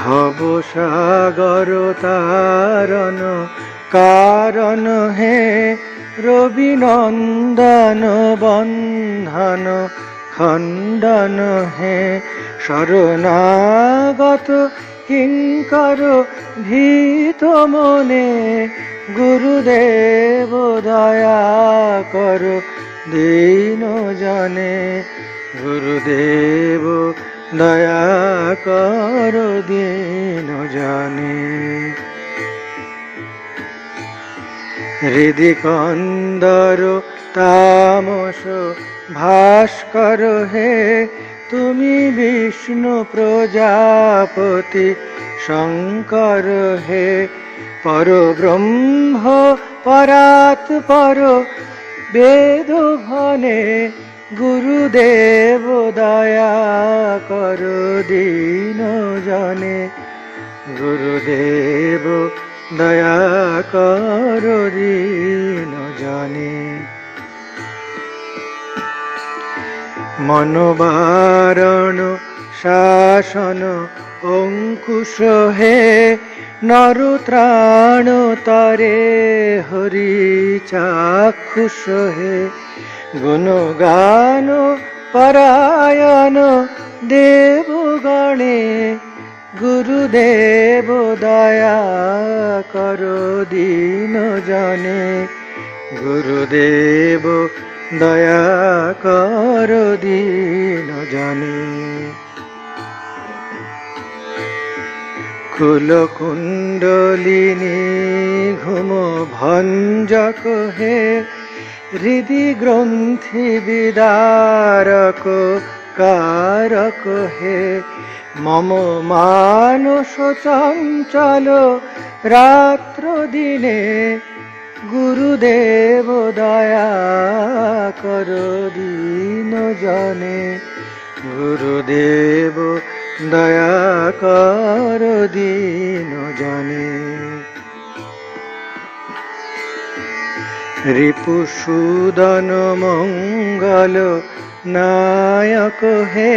ভব সাগর তারণ কারণ হে রবি নন্দন বন্ধন খণ্ডন হে শরণাগত কিঙ্কর ভীত মনে গুরুদেব দয়া কর দীন জনে গুরুদেব দয়া কর দীন জনে হৃদি কন্দর তামস ভাস্কর হে তুমি বিষ্ণু প্রজাপতি শঙ্কর হে পরব্রহ্ম পরাৎপর বেদ ঘনে গুরুদেব দয়া কর দীন জনে গুরুদেব দয়া কর দীন জনে মনোবারণ শাসন অঙ্কুশ হে নরত্রাণ তরে হরি চাক্ষুষ হে গুণগান পরায়ণ দেবগণে গুরুদেব দয়া কর দীন জনে গুরুদেব দয়া কর দীন জনে কুলকুণ্ডলিনী ঘুম ভঞ্জক হে হৃদি গ্রন্থি বিদারক কারক হে মম মানস চঞ্চল রাত্র দিনে গুরুদেব দয়া কর দীন জনে গুরুদেব দয়া কর দীন জনে রিপুসূদন মঙ্গল নায়ক হে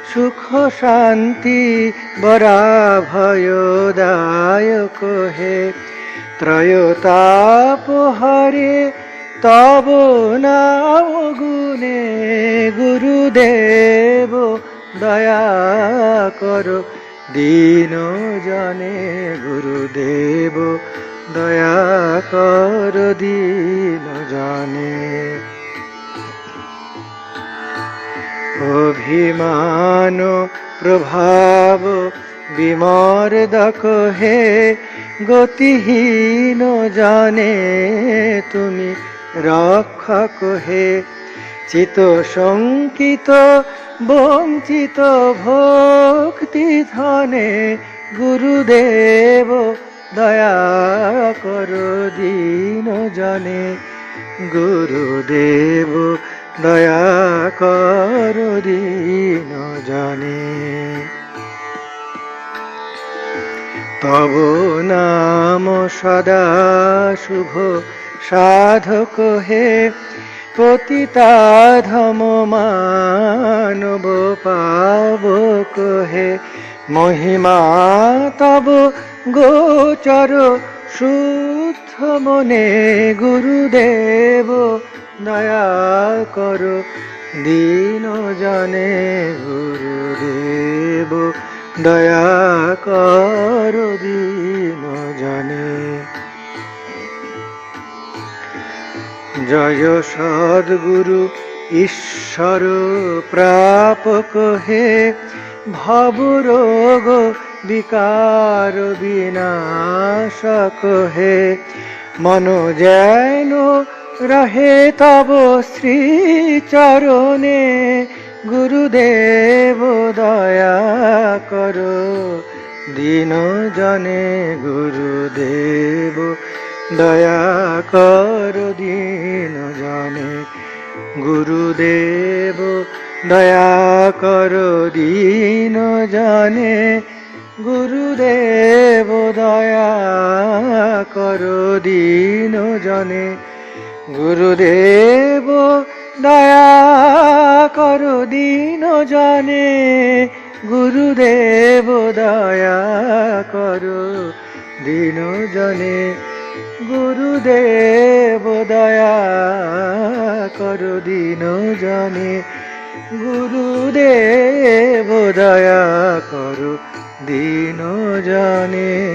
সুখ শান্তি বরাভয়দায়ক হে ত্রয়তাপ হরে তব নাম গুণে গুরুদেব দয়া কর দীন জনে গুরুদেব দয়া কর দীন জনে অভিমান প্রভাব বিমর্দক হে গতিহীন জানে তুমি রক্ষক হে চিত শঙ্কিত বঞ্চিত ভক্তি ধনে গুরুদেব দয়া কর দীন জনে গুরুদেব দয়া কর দীন জনে তব নাম সদা শুভ সাধক হে পতিতাধম মানব পাবক হে মহিমা তব গোচর শুদ্ধ মনে গুরুদেব দয়া কর দীন জনে গুরুদেব দয়া কর দীন জনে জয় সদ্গুরু ঈশ্বর প্রাপক হে ভবরোগ বিকার বিনাশক হে মন যেন রহে তব শ্রী চরণে গুরুদেব দয়া কর দীন জনে গুরুদেব দয়া কর দীন জনে গুরুদেব দয়া কর দীন জনে গুরুদেব দয়া কর দীন জনে গুরুদেব দয়া করো দীন জানে, গুরুদেব দয়া করো দীন জনে, গুরুদেব দয়া করো দীন জনে, গুরুদেব দয়া করো দীন জনে।